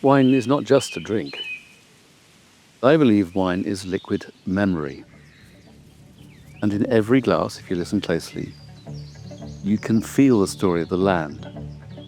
Wine is not just a drink. I believe wine is liquid memory. And in every glass, if you listen closely, you can feel the story of the land,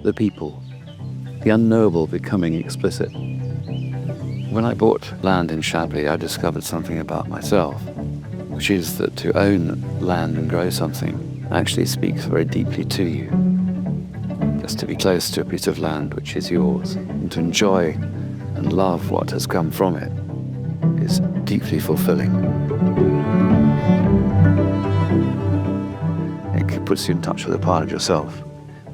the people, the unknowable becoming explicit. When I bought land in Chablis, I discovered something about myself, which is that to own land and grow something actually speaks very deeply to you. Just to be close to a piece of land which is yours, and to enjoy and love what has come from it, is deeply fulfilling. It puts you in touch with a part of yourself,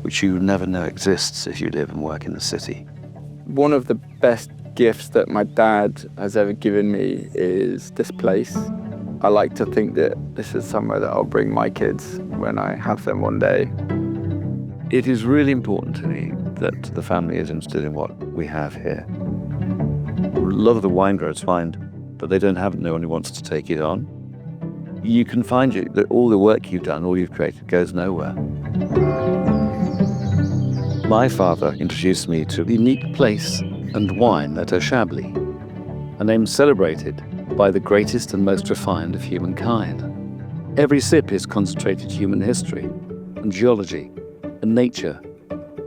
which you never know exists if you live and work in the city. One of the best gifts that my dad has ever given me is this place. I like to think that this is somewhere that I'll bring my kids when I have them one day. It is really important to me that the family is interested in what we have here. A lot of the wine growers find that they don't have no one who wants to take it on. You can find that all the work you've done, all you've created, goes nowhere. My father introduced me to a unique place and wine at Chablis, a name celebrated by the greatest and most refined of humankind. Every sip is concentrated human history and geology and nature,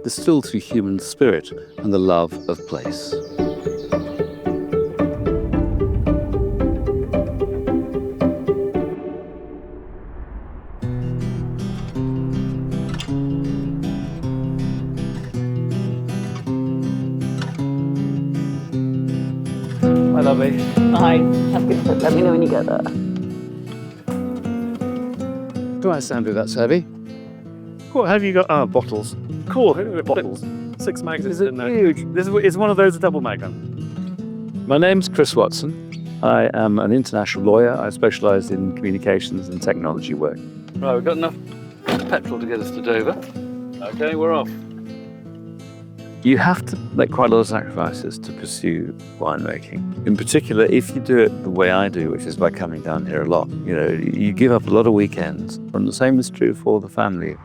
distilled through human spirit and the love of place. Hi, lovely. Hi, have good trip. Let me know when you get there. Do I sound that's heavy? Cool, have you got bottles? Cool, bottles. 6 mags. Is it huge? This is one of those, a double magnum. My name's Chris Watson. I am an international lawyer. I specialise in communications and technology work. Right, we've got enough petrol to get us to Dover. Okay, we're off. You have to make quite a lot of sacrifices to pursue winemaking. In particular, if you do it the way I do, which is by coming down here a lot, you give up a lot of weekends. And the same is true for the family.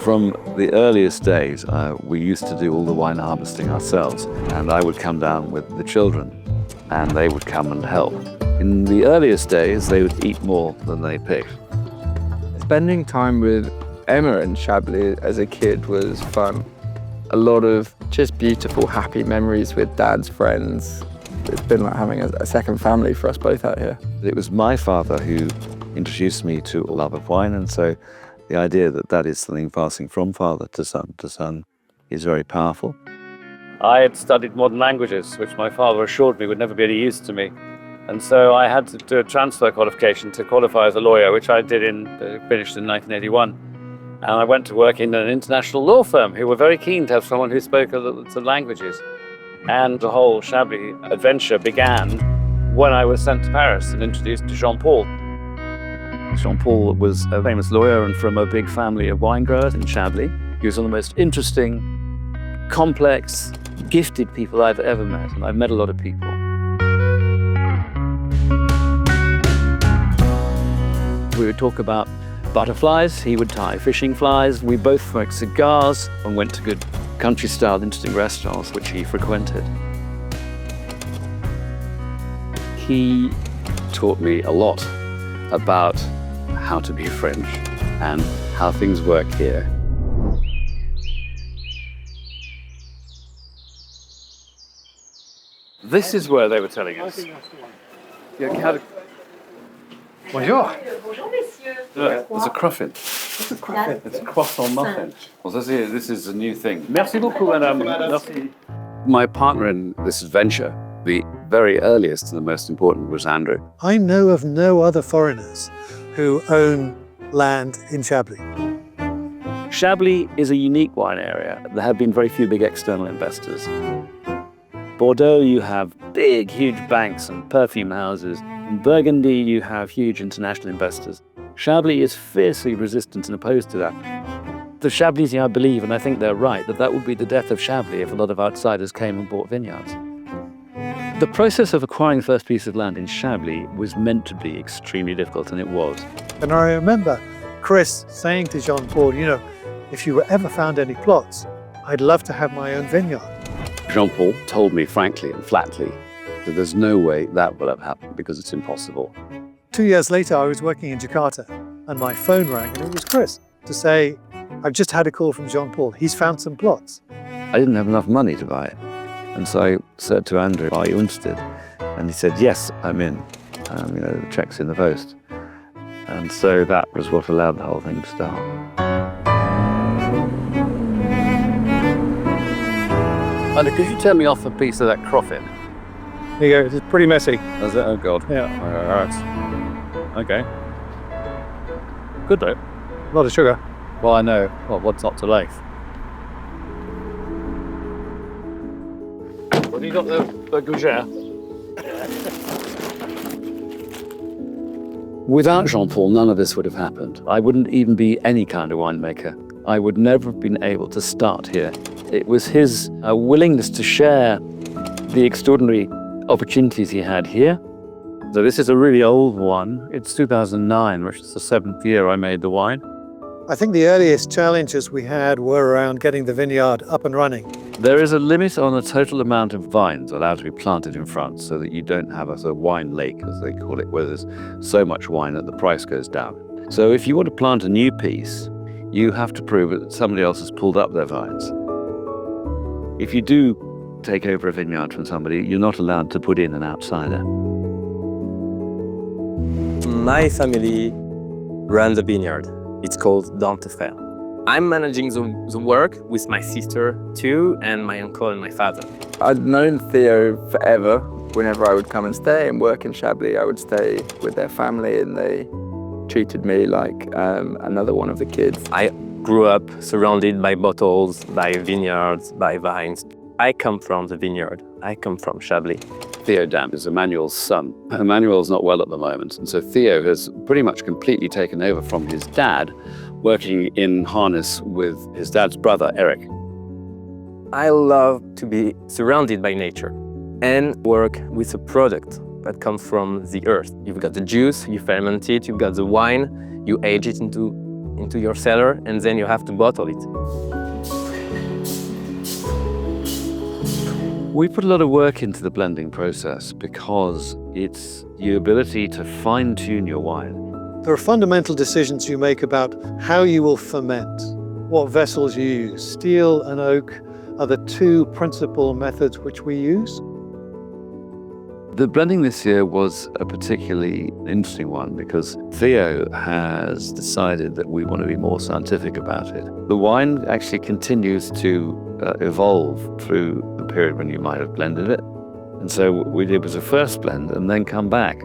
From the earliest days, we used to do all the wine harvesting ourselves, and I would come down with the children, and they would come and help. In the earliest days, they would eat more than they picked. Spending time with Emma and Chablis as a kid was fun. A lot of just beautiful, happy memories with Dad's friends. It's been like having a second family for us both out here. It was my father who introduced me to a love of wine, and so the idea that that is something passing from father to son is very powerful. I had studied modern languages, which my father assured me would never be any use to me. And so I had to do a transfer qualification to qualify as a lawyer, which I did finished in 1981. And I went to work in an international law firm who were very keen to have someone who spoke lots of languages. And the whole Chablis adventure began when I was sent to Paris and introduced to Jean-Paul. Jean-Paul was a famous lawyer and from a big family of wine growers in Chablis. He was one of the most interesting, complex, gifted people I've ever met, and I've met a lot of people. We would talk about butterflies, he would tie fishing flies. We both smoked cigars and went to good country-style interesting restaurants which he frequented. He taught me a lot about how to be French and how things work here. This is where they were telling us. Bonjour. There's a croffin. What's a croissant? It's a croissant muffin. Well, this is a new thing. Merci beaucoup, madame. Merci. My partner in this adventure, the very earliest and the most important, was Andrew. I know of no other foreigners who own land in Chablis. Chablis is a unique wine area. There have been very few big external investors. Bordeaux, you have big, huge banks and perfume houses. In Burgundy, you have huge international investors. Chablis is fiercely resistant and opposed to that. The Chablisians believe, and I think they're right, that would be the death of Chablis if a lot of outsiders came and bought vineyards. The process of acquiring the first piece of land in Chablis was meant to be extremely difficult, and it was. And I remember Chris saying to Jean-Paul, you know, if you ever found any plots, I'd love to have my own vineyard. Jean-Paul told me frankly and flatly that there's no way that will have happened because it's impossible. 2 years later, I was working in Jakarta and my phone rang and it was Chris to say, I've just had a call from Jean-Paul. He's found some plots. I didn't have enough money to buy it. And so I said to Andrew, are you interested? And he said, yes, I'm in. The check's in the post. And so that was what allowed the whole thing to start. Andy, could you turn me off a piece of that croffin? There you go. It's pretty messy. Is it? Oh, God. Yeah. All right. Okay. Good, though. A lot of sugar. Well, I know. Well, what's not to like? Have you got the gougere? Without Jean-Paul, none of this would have happened. I wouldn't even be any kind of winemaker. I would never have been able to start here. It was his willingness to share the extraordinary opportunities he had here. So this is a really old one. It's 2009, which is the 7th year I made the wine. I think the earliest challenges we had were around getting the vineyard up and running. There is a limit on the total amount of vines allowed to be planted in France so that you don't have a sort of wine lake, as they call it, where there's so much wine that the price goes down. So if you want to plant a new piece, you have to prove that somebody else has pulled up their vines. If you do take over a vineyard from somebody, you're not allowed to put in an outsider. My family runs a vineyard. It's called Terroir. I'm managing the work with my sister too, and my uncle and my father. I'd known Theo forever. Whenever I would come and stay and work in Chablis, I would stay with their family and they treated me like another one of the kids. I grew up surrounded by bottles, by vineyards, by vines. I come from the vineyard. I come from Chablis. Theo Dam is Emmanuel's son. Emmanuel's not well at the moment, and so Theo has pretty much completely taken over from his dad, working in harness with his dad's brother, Eric. I love to be surrounded by nature and work with a product that comes from the earth. You've got the juice, you ferment it, you've got the wine, you age it into your cellar, and then you have to bottle it. We put a lot of work into the blending process because it's the ability to fine-tune your wine. There are fundamental decisions you make about how you will ferment, what vessels you use. Steel and oak are the two principal methods which we use. The blending this year was a particularly interesting one because Theo has decided that we want to be more scientific about it. The wine actually continues to evolve through the period when you might have blended it. And so what we did was a first blend and then come back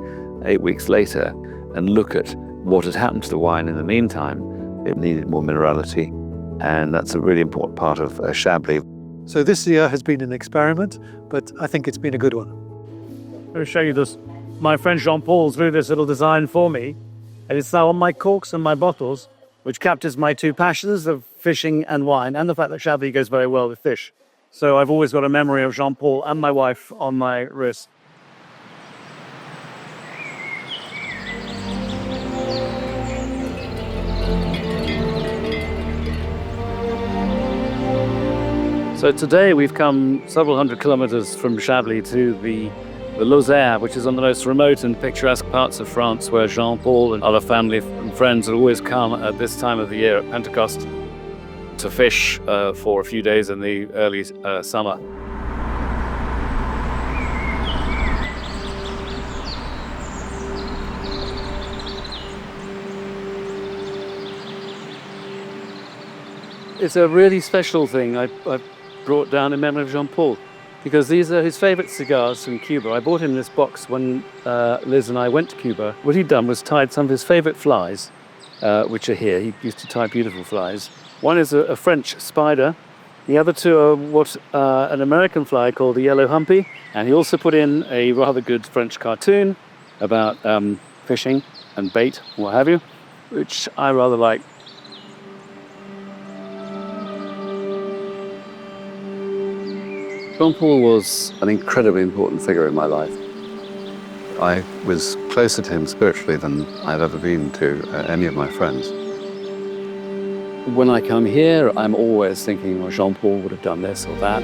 8 weeks later and look at what had happened to the wine in the meantime. It needed more minerality, and that's a really important part of Chablis. So this year has been an experiment, but I think it's been a good one. I'm going to show you this. My friend Jean-Paul's drew this little design for me, and it's now on my corks and my bottles, which captures my two passions of fishing and wine, and the fact that Chablis goes very well with fish. So I've always got a memory of Jean-Paul and my wife on my wrist. So today we've come several hundred kilometers from Chablis to the Lozère, which is on the most remote and picturesque parts of France, where Jean-Paul and other family and friends would always come at this time of the year at Pentecost to fish for a few days in the early summer. It's a really special thing I brought down in memory of Jean-Paul, because these are his favorite cigars from Cuba. I bought him this box when Liz and I went to Cuba. What he'd done was tied some of his favorite flies, which are here. He used to tie beautiful flies. One is a French spider. The other two are what an American fly called the yellow humpy. And he also put in a rather good French cartoon about fishing and bait, what have you, which I rather like. Jean-Paul was an incredibly important figure in my life. I was closer to him spiritually than I've ever been to any of my friends. When I come here, I'm always thinking, well, Jean-Paul would have done this or that.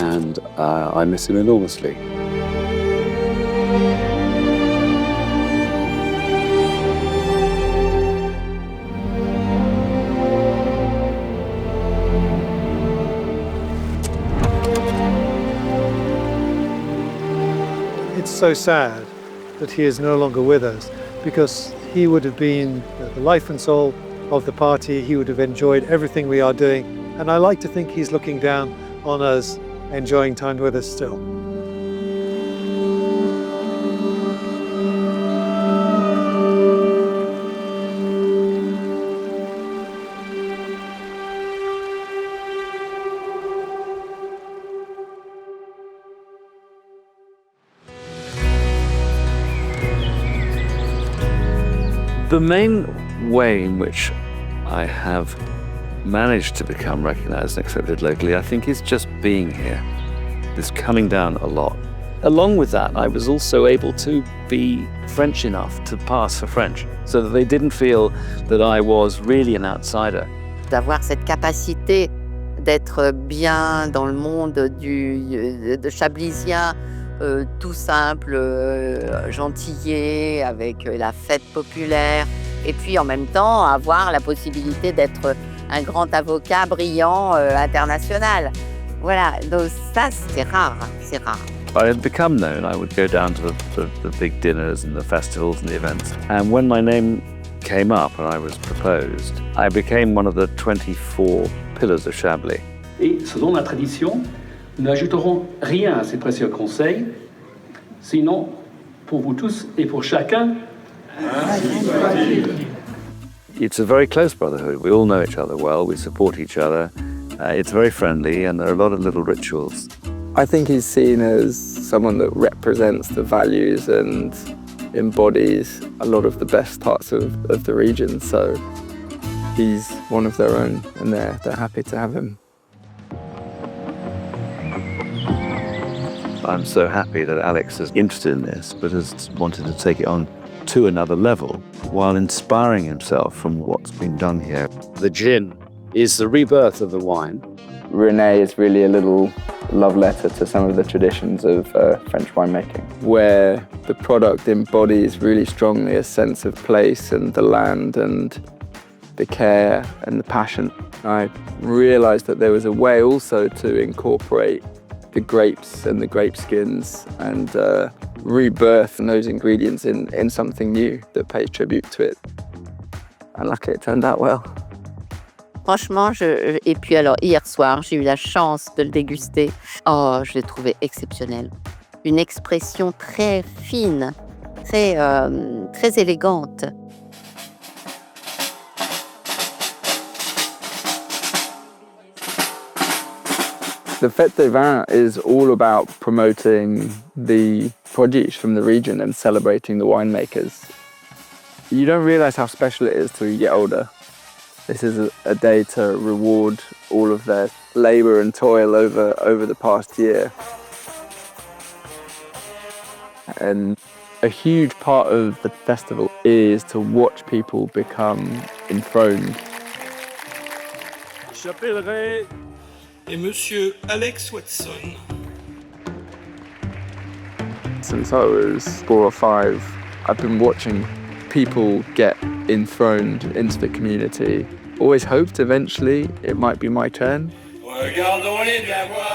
And I miss him enormously. It's so sad that he is no longer with us, because he would have been the life and soul of the party. He would have enjoyed everything we are doing, and I like to think he's looking down on us, enjoying time with us still. The main way in which I have managed to become recognized and accepted locally, I think, is just being here. It's coming down a lot. Along with that, I was also able to be French enough to pass for French, so that they didn't feel that I was really an outsider. D'avoir cette capacité d'être bien dans le monde de chablisien, tout simple, gentillet, avec la fête populaire, et puis en même temps avoir la possibilité d'être un grand avocat brillant international. Voilà, donc ça c'est rare, c'est rare. I had become known. I would go down to the big dinners and the festivals and the events. And when my name came up and I was proposed, I became one of the 24 pillars of Chablis. Et selon la tradition, nous n'ajouterons rien à ces précieux conseils, sinon pour vous tous et pour chacun. It's a very close brotherhood. We all know each other well. We support each other. It's very friendly, and there are a lot of little rituals. I think he's seen as someone that represents the values and embodies a lot of the best parts of the region. So he's one of their own, and they're happy to have him. I'm so happy that Alex is interested in this, but has wanted to take it on to another level while inspiring himself from what's been done here. The gin is the rebirth of the wine. Renais is really a little love letter to some of the traditions of French winemaking, where the product embodies really strongly a sense of place and the land and the care and the passion. I realised that there was a way also to incorporate the grapes and the grape skins and rebirth those ingredients in something new that pays tribute to it. And luckily it turned out well. Franchement, et puis alors hier soir, j'ai eu la chance de le déguster. Oh, je l'ai trouvé exceptionnel. Une expression très fine, très élégante. The Fête des Vins is all about promoting the produce from the region and celebrating the winemakers. You don't realise how special it is till you get older. This is a day to reward all of their labour and toil over the past year. And a huge part of the festival is to watch people become enthroned. J'appellerai et Monsieur Alex Watson. Since I was 4 or 5, I've been watching people get enthroned into the community. Always hoped eventually it might be my turn. Regardons-les bien voir.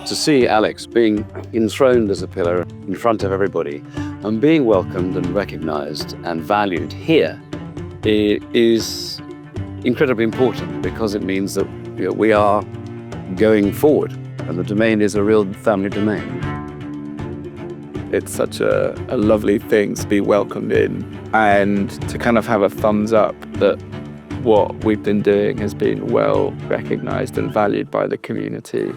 To see Alex being enthroned as a pillar in front of everybody and being welcomed and recognised and valued here, it is incredibly important, because it means that we are going forward and the domain is a real family domain. It's such a lovely thing to be welcomed in and to kind of have a thumbs up that what we've been doing has been well recognised and valued by the community.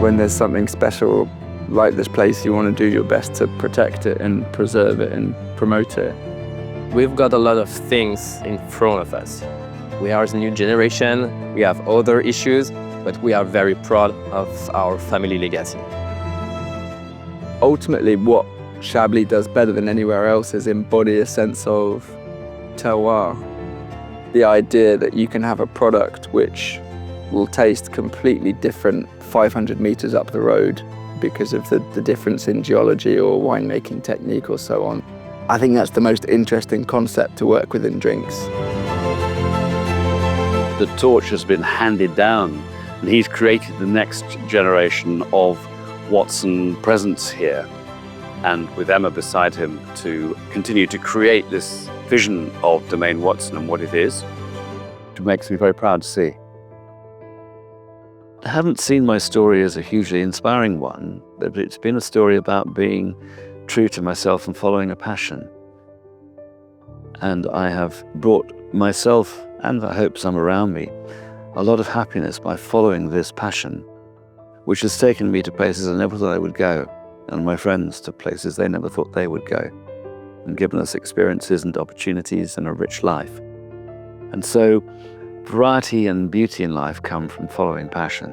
when there's something special like this place, you want to do your best to protect it and preserve it and promote it. We've got a lot of things in front of us. We are the new generation, we have other issues, but we are very proud of our family legacy. Ultimately, what Chablis does better than anywhere else is embody a sense of terroir. The idea that you can have a product which will taste completely different 500 meters up the road because of the difference in geology or winemaking technique or so on. I think that's the most interesting concept to work with in drinks. The torch has been handed down, and he's created the next generation of Watson presence here. And with Emma beside him to continue to create this vision of Domaine Watson and what it is, it makes me very proud to see. I haven't seen my story as a hugely inspiring one, but it's been a story about being true to myself and following a passion. And I have brought myself, and I hope some around me, a lot of happiness by following this passion, which has taken me to places I never thought I would go, and my friends to places they never thought they would go, and given us experiences and opportunities and a rich life. And so, variety and beauty in life come from following passion.